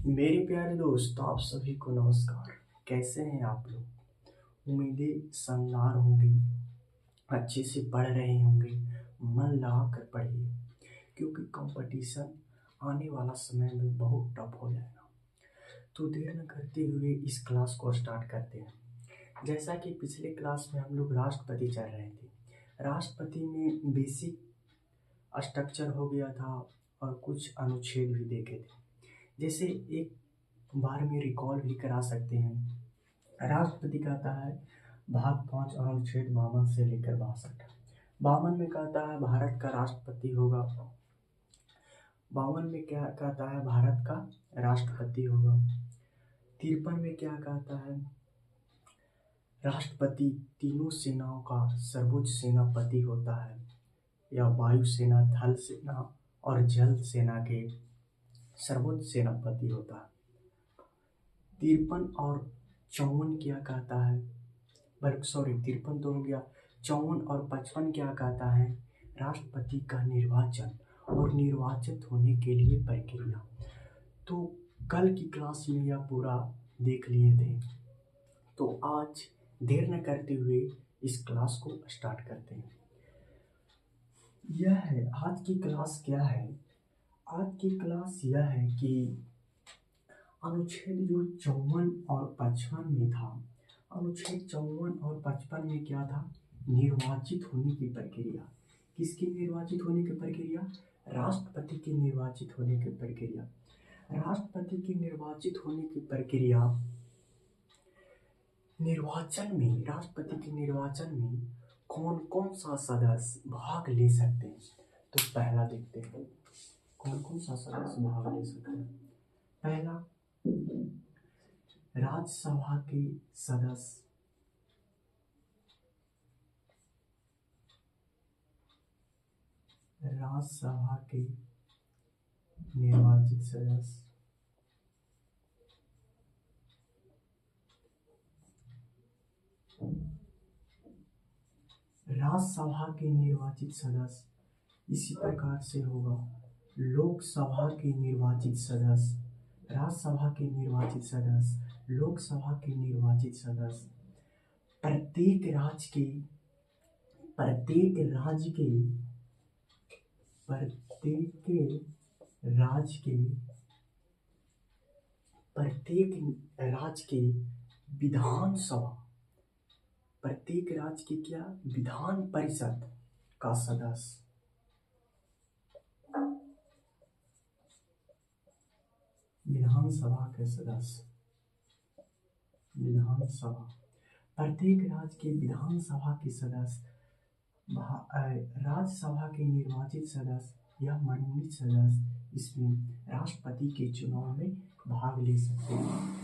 मेरे प्यारे दोस्त, आप सभी को नमस्कार। कैसे हैं आप लोग? उम्मीदें शानदार होंगी, अच्छे से पढ़ रहे होंगे। मन लगा कर पढ़िए, क्योंकि कंपटीशन आने वाला समय में बहुत टफ हो जाएगा। तो देर न करते हुए इस क्लास को स्टार्ट करते हैं। जैसा कि पिछले क्लास में हम लोग राष्ट्रपति चल रहे थे। राष्ट्रपति में बेसिक स्ट्रक्चर हो गया था और कुछ अनुच्छेद भी देखे थे। जैसे एक बार में रिकॉल भी करा सकते हैं। राष्ट्रपति कहता है भाग 5 अनुच्छेद 52 से लेकर 62। 52 में कहता है भारत का राष्ट्रपति होगा। 52 में क्या कहता है? भारत का राष्ट्रपति होगा। 53 में क्या कहता है? राष्ट्रपति तीनों सेनाओं का सर्वोच्च सेनापति होता है, या वायुसेना, थल सेना और जल सेना के सर्वोच्च सेनापति होता है। 53 और 54 क्या कहता है? बल्कि 53 तो हो गया। 54 और 55 क्या कहता है? राष्ट्रपति का निर्वाचन और निर्वाचित होने के लिए प्रक्रिया। तो कल की क्लास में यह पूरा देख लिए थे। तो आज देर न करते हुए इस क्लास को स्टार्ट करते हैं। यह है आज की क्लास। क्या है आज की क्लास? यह है कि अनुच्छेद जो 54 और 55 में था, अनुच्छेद 54 और 55 में क्या था? निर्वाचित होने की प्रक्रिया। किसकी निर्वाचित होने की प्रक्रिया? राष्ट्रपति के निर्वाचित होने की प्रक्रिया। राष्ट्रपति की निर्वाचित होने की प्रक्रिया निर्वाचन में, राष्ट्रपति के निर्वाचन में कौन कौन सा सदस्य भाग ले सकते हैं? तो पहला देखते हैं कौन कौन सा सदस्य भाग ले सकते हैं। पहला, राज्यसभा के सदस्य। राज्यसभा के निर्वाचित सदस्य। राज्यसभा के निर्वाचित सदस्य इसी प्रकार से होगा। लोकसभा के निर्वाचित सदस्य, राज्यसभा के निर्वाचित सदस्य, लोकसभा के निर्वाचित सदस्य। प्रत्येक राज्य के प्रत्येक राज्य के विधानसभा, प्रत्येक राज्य के क्या? विधान परिषद का सदस्य। विधानसभा के सदस्य, विधानसभा, प्रत्येक राज्य के विधानसभा के सदस्य। राज्यसभा के निर्वाचित सदस्य या मनोनीत सदस्य इसमें राष्ट्रपति के चुनाव में भाग ले सकते हैं,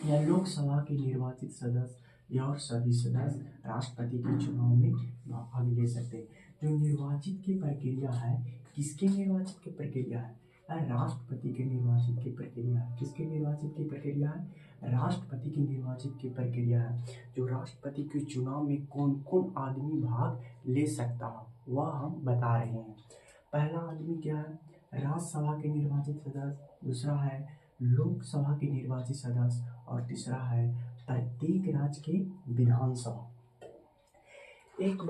या लोकसभा के निर्वाचित सदस्य या और सभी सदस्य राष्ट्रपति के चुनाव में भाग ले सकते हैं। जो निर्वाचित की प्रक्रिया है, किसके निर्वाचित की प्रक्रिया है? राष्ट्रपति के निर्वाचित की प्रक्रिया है। किसके निर्वाचित की प्रक्रिया है? राष्ट्रपति की निर्वाचित की प्रक्रिया है। जो राष्ट्रपति के चुनाव में कौन कौन आदमी भाग ले सकता है वह हम बता रहे हैं। पहला आदमी क्या है? राज्यसभा के निर्वाचित सदस्य। दूसरा है लोकसभा के निर्वाचित सदस्य और तीसरा है प्रत्येक राज्य के विधानसभा। एक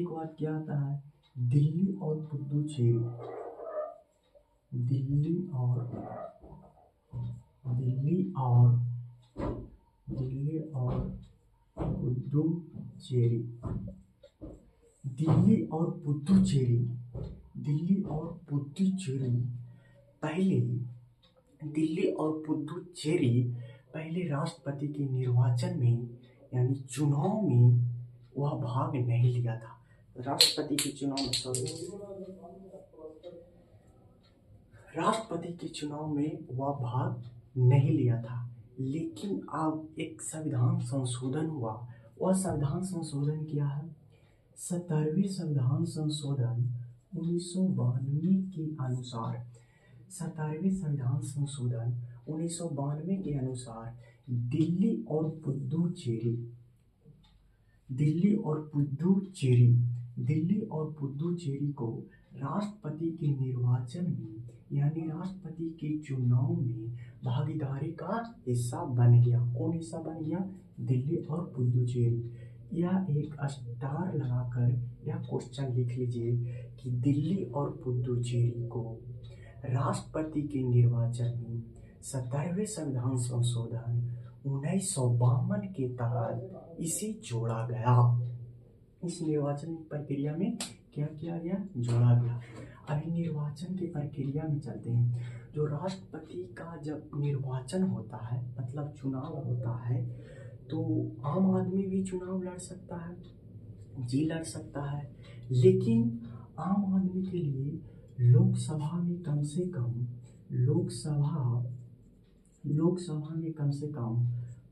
बात क्या आता है? दिल्ली और पुडुचेरी, दिल्ली और पुडुचेरी, दिल्ली और पुडुचेरी, दिल्ली और पुडुचेरी पहले, दिल्ली और पुडुचेरी पहले राष्ट्रपति के निर्वाचन में यानी चुनाव में वह भाग नहीं लिया था। राष्ट्रपति के चुनाव में वह भाग नहीं लिया था। लेकिन अब एक संविधान संशोधन हुआ। वह संविधान संशोधन क्या है? 17वें संविधान संशोधन 1992 के अनुसार, 17वें संविधान संशोधन 1992 के अनुसार दिल्ली और पुडुचेरी को राष्ट्रपति के निर्वाचन में यानी राष्ट्रपति के चुनाव में भागीदारी का हिस्सा बन गया। कौन हिस्सा बन गया? दिल्ली और पुडुचेरी। या एक स्टार लगाकर यह क्वेश्चन लिख लीजिए कि दिल्ली और पुडुचेरी को राष्ट्रपति के निर्वाचन में 17वें संविधान संशोधन 1952 के तहत इसे जोड़ा गया। इस निर्वाचन प्रक्रिया में क्या किया गया? जोड़ा गया। अभी निर्वाचन की प्रक्रिया में चलते हैं। जो राष्ट्रपति का जब निर्वाचन होता है मतलब चुनाव होता है तो आम आदमी भी चुनाव लड़ सकता है, जी लड़ सकता है, लेकिन आम आदमी के लिए लोकसभा में कम से कम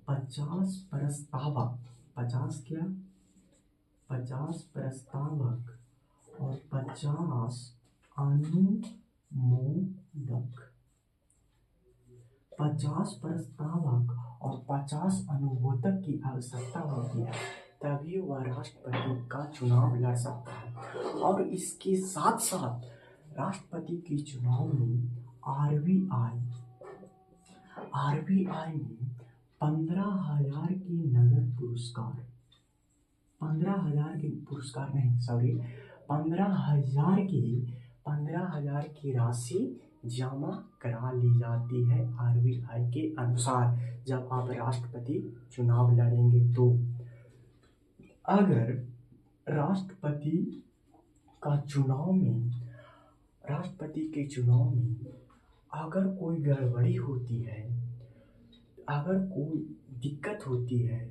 50 प्रस्तावक 50 प्रस्तावक और 50 अनुमोदक 50 प्रस्तावक और 50 अनुमोदक की आवश्यकता होती है, तभी वह राष्ट्रपति का चुनाव लड़ सकता है। और इसके साथ साथ राष्ट्रपति के चुनाव में आरबीआई में 15,000 की नगद पुरस्कार 15,000 की राशि जमा करा ली जाती है आरबीआई के अनुसार जब आप राष्ट्रपति चुनाव लड़ेंगे तो। अगर राष्ट्रपति के चुनाव में अगर कोई गड़बड़ी होती है, अगर कोई दिक्कत होती है,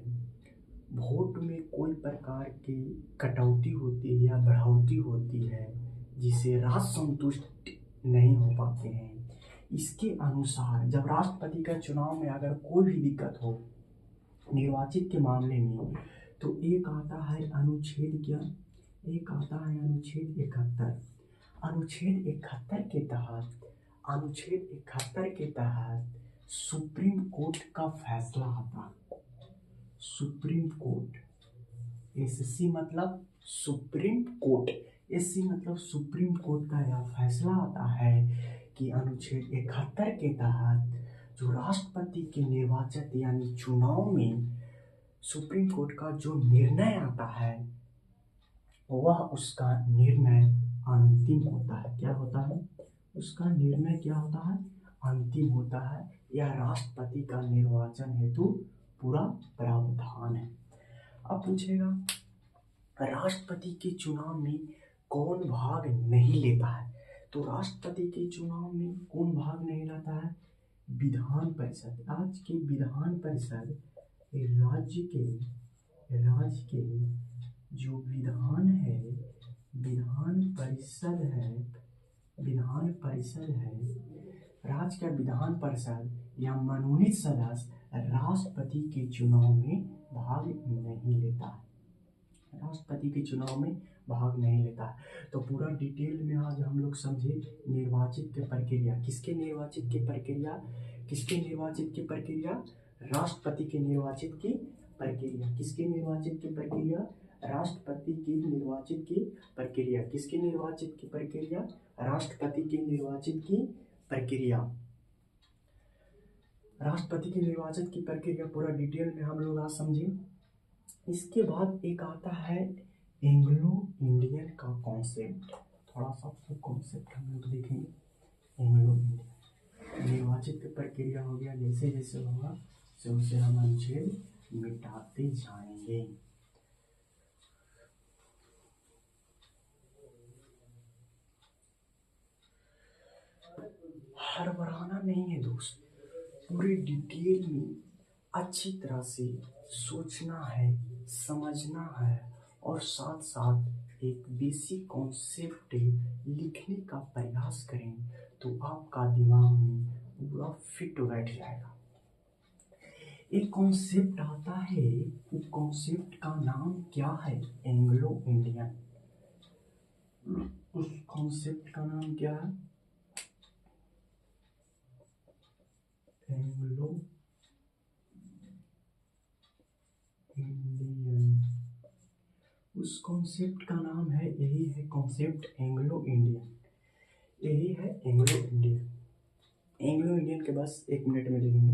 वोट में कोई प्रकार की कटौती होती है या बढ़ोतरी होती है जिसे राष्ट्र संतुष्ट नहीं हो पाते हैं, इसके अनुसार जब राष्ट्रपति का चुनाव में अगर कोई भी दिक्कत हो निर्वाचित के मामले में तो एक आता है अनुच्छेद 71। अनुच्छेद 71 के तहत सुप्रीम कोर्ट का फैसला आता है। सुप्रीम कोर्ट, एससी मतलब सुप्रीम कोर्ट, एससी मतलब सुप्रीम कोर्ट का यह फैसला आता है कि अनुच्छेद 71 के तहत जो राष्ट्रपति के निर्वाचन यानी चुनाव में सुप्रीम कोर्ट का जो निर्णय आता है वह उसका निर्णय अंतिम होता है। क्या होता है? उसका निर्णय क्या होता है? अंतिम होता है। यह राष्ट्रपति का निर्वाचन हेतु पूरा प्रावधान है। अब पूछेगा राष्ट्रपति के चुनाव में कौन भाग नहीं लेता है? तो राष्ट्रपति के चुनाव में कौन भाग नहीं लेता है? विधान परिषद। आज के विधान परिषद राज्य के जो विधान परिषद है राज्य का विधान परिषद या मनोनीत सदस्य राष्ट्रपति के चुनाव में भाग नहीं लेता है। राष्ट्रपति के चुनाव में भाग नहीं लेता है। तो पूरा डिटेल में आज हम लोग समझे निर्वाचित की प्रक्रिया। किसके निर्वाचित की प्रक्रिया? राष्ट्रपति के निर्वाचित की प्रक्रिया। किसके निर्वाचित की प्रक्रिया? राष्ट्रपति की निर्वाचित की प्रक्रिया। किसकी निर्वाचित की प्रक्रिया? राष्ट्रपति की निर्वाचित की प्रक्रिया। राष्ट्रपति की निर्वाचित की प्रक्रिया पूरा डिटेल में हम लोग आज समझे। इसके बाद एक आता है एंग्लो इंडियन का कॉन्सेप्ट। थोड़ा सा कॉन्सेप्ट हम लोग देखेंगे। एंग्लो इंडियन निर्वाचित की प्रक्रिया हो गया। जैसे जैसे होगा उसे हम अनुच्छेद मिटाते जाएंगे। हड़बड़ाना नहीं है दोस्त, पूरे डिटेल में अच्छी तरह से सोचना है, समझना है और साथ साथ एक बेसिक कॉन्सेप्ट लिखने का प्रयास करें तो आपका दिमाग में पूरा फिट बैठ जाएगा। एक कॉन्सेप्ट आता है, उस कॉन्सेप्ट का नाम क्या है? Anglo Indian. उस कॉन्सेप्ट का नाम क्या है? Anglo Indian. उस कॉन्सेप्ट का नाम है, यही है कॉन्सेप्ट एंग्लो इंडियन। यही है एंग्लो इंडियन। एंग्लो इंडियन के बस 1 मिनट में लिखेंगे।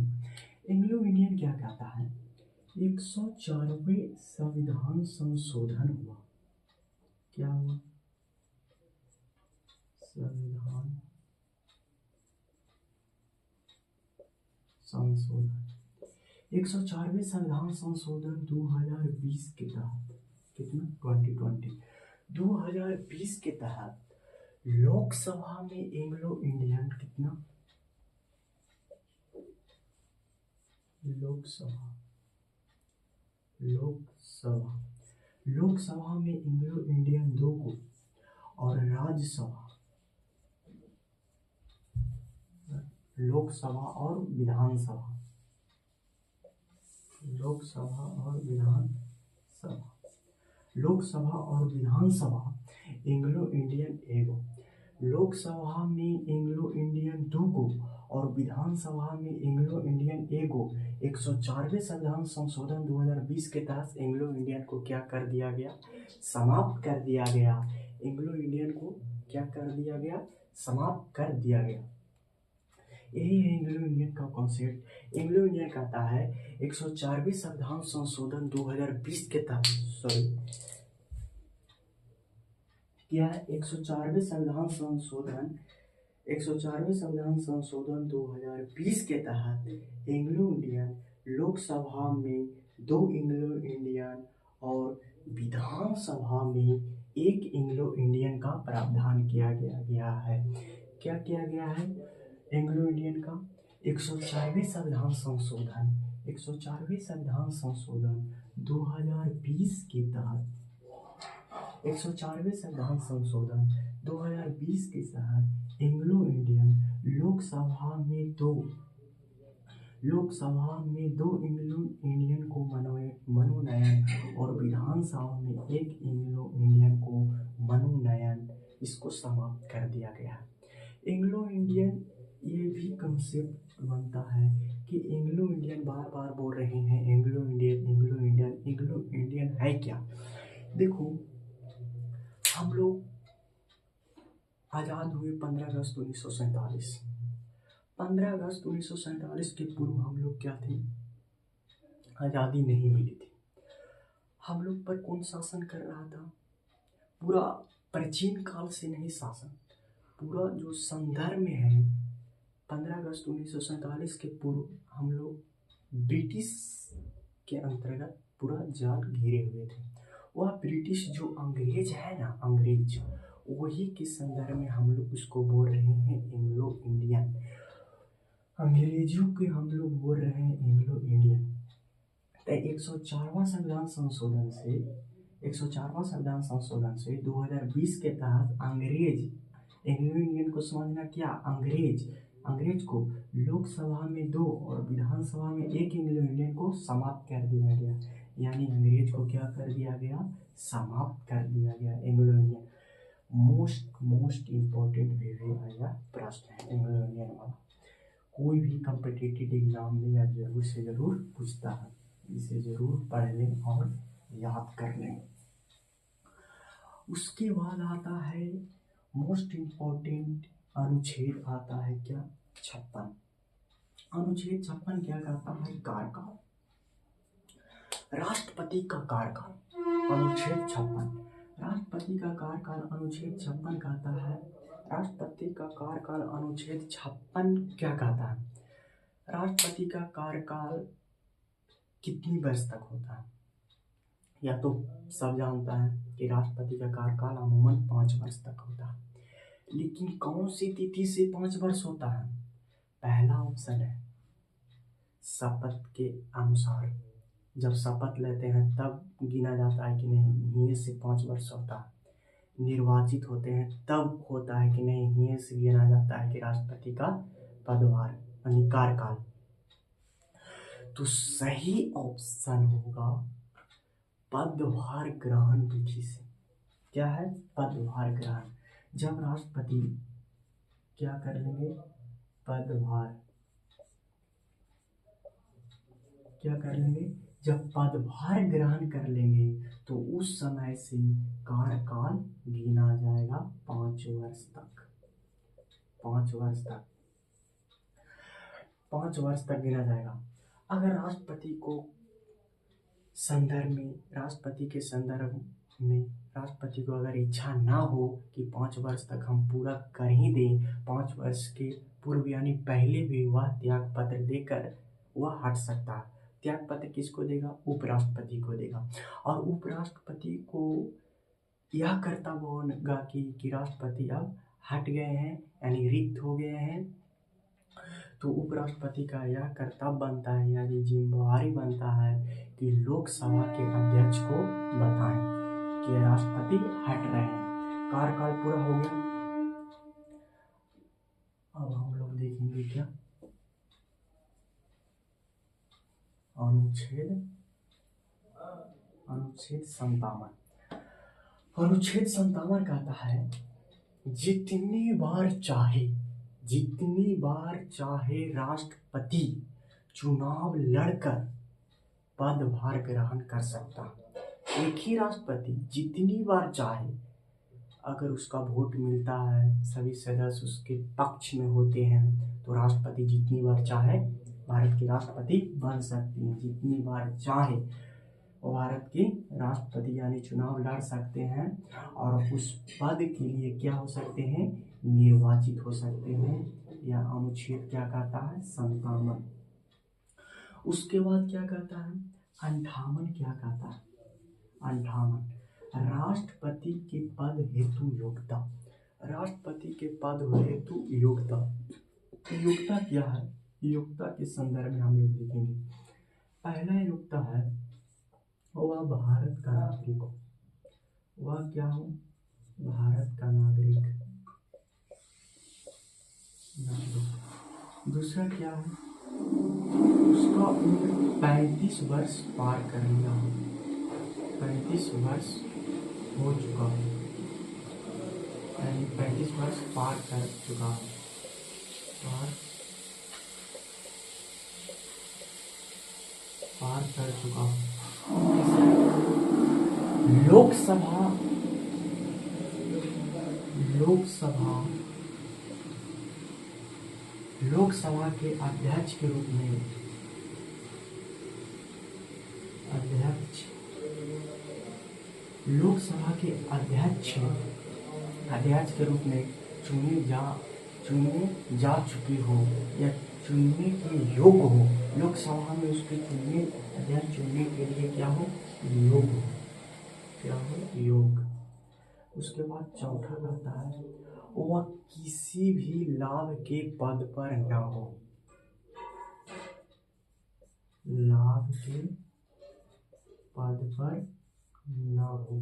एंग्लो इंडियन क्या कहता है? 104वें संविधान संशोधन हुआ। क्या हुआ? संविधान संशोधन। 104वें संविधान संशोधन 2020 के तहत, कितना 2020 2020 के तहत लोकसभा में एंग्लो इंडियन कितना, लोकसभा में एंग्लो इंडियन 2 को और राज्यसभा, लोकसभा और विधानसभा, लोकसभा और विधानसभा एंग्लो इंडियन एगो, लोकसभा में एंग्लो इंडियन 2 को और विधानसभा में एंग्लो इंडियन एगो। 104वें संविधान संशोधन 2020 के तहत एंग्लो इंडियन को क्या कर दिया गया? समाप्त कर दिया गया। एंग्लो इंडियन को क्या कर दिया गया? समाप्त कर दिया गया। यही है एंग्लो इंडियन का कॉन्सेप्ट। एंग्लो इंडियन कहता है 104वें संविधान संशोधन 2020 के तहत, क्या है 104वें संविधान संशोधन 2020 के तहत एंग्लो इंडियन लोकसभा में 2 एंग्लो इंडियन और विधानसभा में 1 एंग्लो इंडियन का प्रावधान किया गया है। क्या किया गया है? एंग्लो इंडियन का 104वें संविधान संशोधन 2020 के तहत 104वें संविधान संशोधन 2020 के तहत एंग्लो इंडियन लोकसभा में 2 एंग्लो इंडियन को मनोनयन और विधानसभा में 1 एंग्लो इंडियन को मनोनयन, इसको समाप्त कर दिया गया। एंग्लो इंडियन ये भी कंसेप्ट बनता है कि एंग्लो इंडियन बार बार बोल रहे हैं एंग्लो इंडियन है क्या? देखो, हम लोग आज़ाद हुए 15 अगस्त 1947। 15 अगस्त 1947 के पूर्व हम लोग क्या थे? आज़ादी नहीं मिली थी। हम लोग पर कौन शासन कर रहा था? पूरा प्राचीन काल से नहीं शासन, पूरा जो संदर्भ में है 15 अगस्त 1947 के पूर्व हम लोग ब्रिटिश के अंतर्गत पूरा जाल घिरे हुए थे। वह ब्रिटिश जो अंग्रेज है ना, अंग्रेज, वही के संदर्भ में हम लोग उसको बोल रहे हैं एंग्लो इंडियन। अंग्रेजों के हम लोग बोल रहे हैं एंग्लो इंडियन। 104वां संविधान संशोधन से 2020 के तहत अंग्रेज एंग्लो इंडियन को समझना क्या? अंग्रेज को लोकसभा में 2 और विधानसभा में 1 एंग्लो इंडियन को समाप्त कर दिया गया। यानी अंग्रेज को क्या कर दिया गया? समाप्त कर दिया गया। एंग्लो इंडियन मोस्ट इम्पोर्टेंट आया प्रश्न है एंग्लो इंडियन वाला। कोई भी कॉम्पिटिटिव एग्जाम में या जरूर से जरूर पूछता है, इसे जरूर पढ़ लें और याद कर लें। उसके बाद आता है मोस्ट इम्पोर्टेंट अनुच्छेद आता है क्या? 56। अनुच्छेद 56 क्या कहता है? कार्यकाल, राष्ट्रपति का कार्यकाल। अनुच्छेद 56 राष्ट्रपति का कार्यकाल अनुच्छेद 56 कहता है। राष्ट्रपति का कार्यकाल अनुच्छेद 56 क्या कहता है? राष्ट्रपति का कार्यकाल कितनी वर्ष तक होता है? या तो सब जानता है कि राष्ट्रपति का कार्यकाल अमूमन 5 वर्ष तक होता है, लेकिन कौन सी तिथि से 5 वर्ष होता है? पहला ऑप्शन है शपथ के अनुसार, जब शपथ लेते हैं तब गिना जाता है कि नहीं, ये से 5 वर्ष होता है। निर्वाचित होते हैं तब होता है कि नहीं, ये से गिना जाता है कि राष्ट्रपति का पदभार यानी कार्यकाल। तो सही ऑप्शन होगा पदभार ग्रहण विधि से। क्या है? पदभार ग्रहण। जब राष्ट्रपति क्या कर लेंगे? पदभार क्या कर लेंगे? जब पदभार ग्रहण कर लेंगे तो उस समय से कार्यकाल गिना जाएगा 5 वर्ष तक। 5 वर्ष तक, 5 वर्ष तक गिना जाएगा। अगर राष्ट्रपति के संदर्भ में राष्ट्रपति को अगर इच्छा ना हो कि 5 वर्ष तक हम पूरा कर ही दें, 5 वर्ष के पूर्व यानी पहले भी वह त्याग पत्र देकर वह हट सकता है। त्याग पत्र किसको देगा? उपराष्ट्रपति को देगा। और उपराष्ट्रपति को यह कर्तव्य होगा कि राष्ट्रपति अब हट गए हैं यानी रिक्त हो गए हैं, तो उपराष्ट्रपति का यह कर्तव्य बनता है यानी जिम्मेवारी बनता है कि लोकसभा के अध्यक्ष को बताएं कि राष्ट्रपति हट रहे हैं, कार्यकाल पूरा हो गया। अब हम लोग देखेंगे क्या अनुच्छेद 57। अनुच्छेद 57 कहता है जितनी बार चाहे राष्ट्रपति चुनाव लड़कर पदभार ग्रहण कर सकता है। एक ही राष्ट्रपति जितनी बार चाहे, अगर उसका वोट मिलता है, सभी सदस्य उसके पक्ष में होते हैं, तो राष्ट्रपति जितनी बार चाहे भारत के राष्ट्रपति बन सकती हैं। जितनी बार चाहे वो भारत के राष्ट्रपति यानी चुनाव लड़ सकते हैं और उस पद के लिए क्या हो सकते हैं? निर्वाचित हो सकते हैं। यह अनुच्छेद क्या कहता है? 57। उसके बाद क्या कहता है? 58 क्या कहता है? 58 राष्ट्रपति के पद हेतु योग्यता। राष्ट्रपति के पद हेतु योग्यता, योग्यता क्या है? योग्यता के संदर्भ में हम लोग देखेंगे। पहला योग्यता है वह भारत का नागरिक हो। वह क्या हो? भारत का नागरिक। दूसरा क्या है? उसका उम्र 35 वर्ष पार कर लिया हो, 35 वर्ष हो चुका हो, यानी 35 वर्ष पार कर चुका हो, पार कर चुका हो। लोकसभा के अध्यक्ष के रूप में लोकसभा के अध्यक्ष के रूप में चुने जा चुकी हो या चुनने के योग्य हो। लोकसभा में उसके अध्यक्ष चुनने के लिए क्या हो? योग हो। क्या हो? योग। उसके बाद चौथा कहता है वह किसी भी लाभ के पद पर न हो। लाभ के पद पर न हो,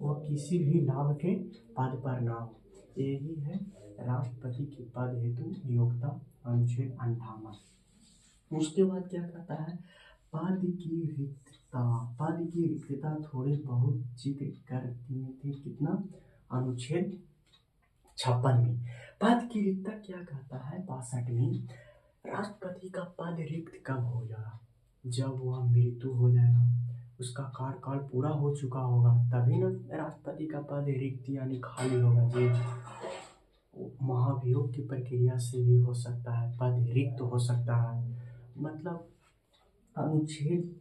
वह किसी भी लाभ के पद पर न हो। यही है राष्ट्रपति के पद हेतु योग्यता, अनुच्छेद 58। उसके बाद क्या कहता है? पद की रिक्तता थोड़ी बहुत जिक्र करती थी। कितना? अनुच्छेद 56 में। पद की रिक्तता क्या कहता है? 62 में। राष्ट्रपति का पद रिक्त कब हो जाएगा? जब वह मृत्यु हो जाएगा, उसका कार्यकाल पूरा हो चुका होगा, तभी ना राष्ट्रपति का पद रिक्त यानी खाली होगा। जी, महाभियोग की प्रक्रिया से भी हो सकता है, पद रिक्त हो सकता है। मतलब अनुच्छेद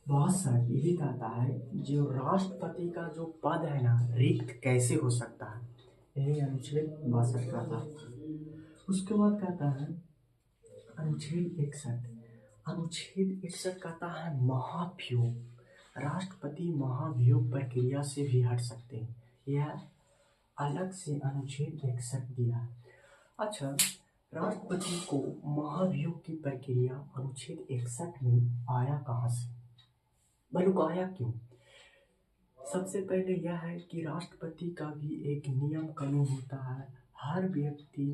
62 यही कहता है जो राष्ट्रपति का जो पद है ना, रिक्त कैसे हो सकता है, यही अनुच्छेद 62 कहता है। उसके बाद कहता है अनुच्छेद 61। अनुच्छेद 61 कहता है महाभियोग। राष्ट्रपति महाभियोग प्रक्रिया से भी हट सकते हैं। यह अलग से अनुच्छेद 61 दिया है। अच्छा, राष्ट्रपति को महाभियोग की प्रक्रिया अनुच्छेद 61 में आया कहाँ से? बल्कि आया क्यों? सबसे पहले यह है कि राष्ट्रपति का भी एक नियम कानून होता है। हर व्यक्ति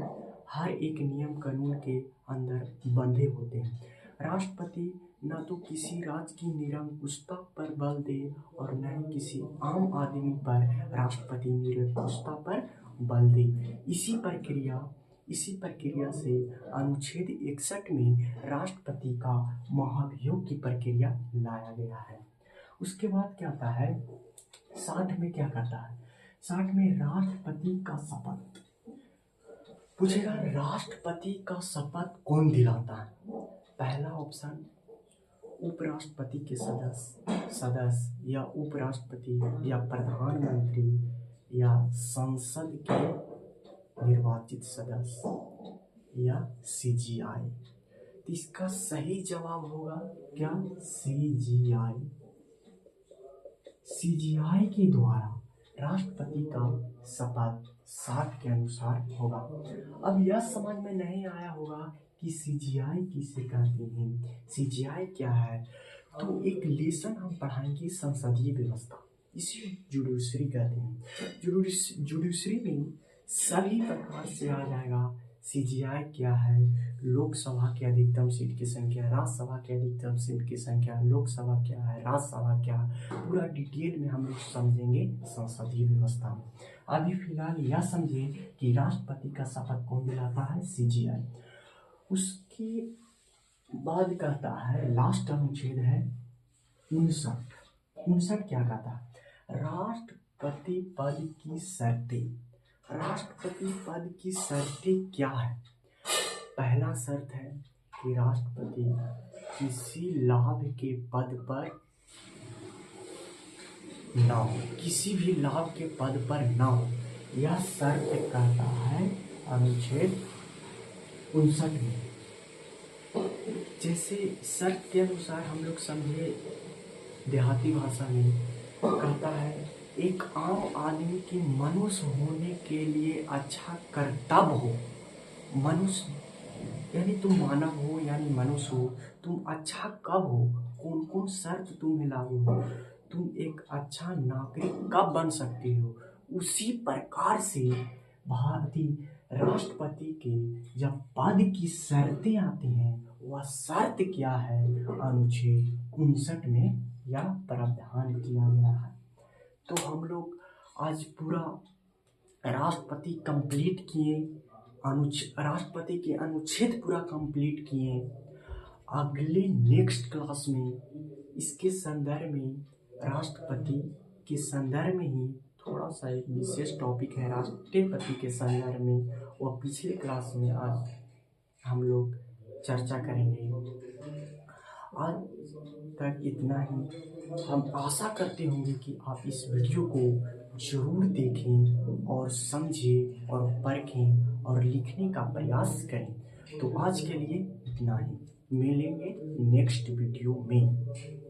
हर एक नियम कानून के अंदर बंधे होते हैं। राष्ट्रपति न तो किसी राज्य की निरंकुशता पर बल दे और न ही किसी आम आदमी पर राष्ट्रपति निरंकुशता पर बल दे। इसी प्रक्रिया से अनुच्छेद 61 में राष्ट्रपति का महाभियोग की प्रक्रिया लाया गया है। उसके बाद क्या आता है? 60 में क्या कहता है? 60 में राष्ट्रपति का शपथ। पूछेगा राष्ट्रपति का शपथ कौन दिलाता है? पहला ऑप्शन उपराष्ट्रपति के सदस्य या उपराष्ट्रपति या प्रधानमंत्री या संसद के निर्वाचित सदस्य या सीजीआई। तो इसका सही जवाब होगा क्या? सीजीआई। सीजीआई के द्वारा राष्ट्रपति का शपथ साठ के अनुसार होगा। अब यह समझ में नहीं आया होगा कि सीजीआई किसे कहते हैं, सीजीआई क्या है। तो एक लेसन हम पढ़ाएंगे संसदीय व्यवस्था, इसे जुडिशरी कहते हैं। जुडिशरी में सभी प्रकार से आ जाएगा सीजीआई क्या है, लोकसभा की अधिकतम सीट की संख्या, राज्यसभा की अधिकतम सीट की संख्या, लोकसभा क्या है, राज्यसभा क्या है, पूरा डिटेल में हम लोग समझेंगे संसदीय व्यवस्था में। अभी फिलहाल यह समझे कि राष्ट्रपति का शपथ कौन दिलाता है? सीजीआई। उसके बाद कहता है, लास्ट अनुच्छेद है 59 क्या कहता है? राष्ट्रपति पद की शर्तें। राष्ट्रपति पद की शर्तें क्या है? पहला शर्त है कि राष्ट्रपति किसी लाभ के पद पर ना हो, किसी भी लाभ के पद पर ना हो, यह शर्त कहता है अनुच्छेद 59 में। जैसे शर्त के अनुसार हम लोग समझे देहाती भाषा में कहता है, एक आम आदमी की मनुष्य होने के लिए अच्छा कर्तव्य हो। मनुष्य यानी तुम मानव हो, यानी मनुष्य हो, तुम अच्छा कब हो, कौन कौन शर्त तुम्हें लागू हो, तुम एक अच्छा नागरिक कब बन सकते हो, उसी प्रकार से भारतीय राष्ट्रपति के जब पद की शर्तें आती हैं, वह शर्त क्या है? अनुच्छेद 59 में यह प्रावधान किया गया है। तो हम लोग आज पूरा राष्ट्रपति कंप्लीट किए, राष्ट्रपति के अनुच्छेद पूरा कंप्लीट किए। अगले नेक्स्ट क्लास में इसके संदर्भ में, राष्ट्रपति के संदर्भ में ही थोड़ा सा एक विशेष टॉपिक है राष्ट्रपति के संदर्भ में, और पिछले क्लास में आज हम लोग चर्चा करेंगे। आज तक इतना ही। हम आशा करते होंगे कि आप इस वीडियो को जरूर देखें और समझें और परखें और लिखने का प्रयास करें। तो आज के लिए इतना ही, मिलेंगे नेक्स्ट वीडियो में।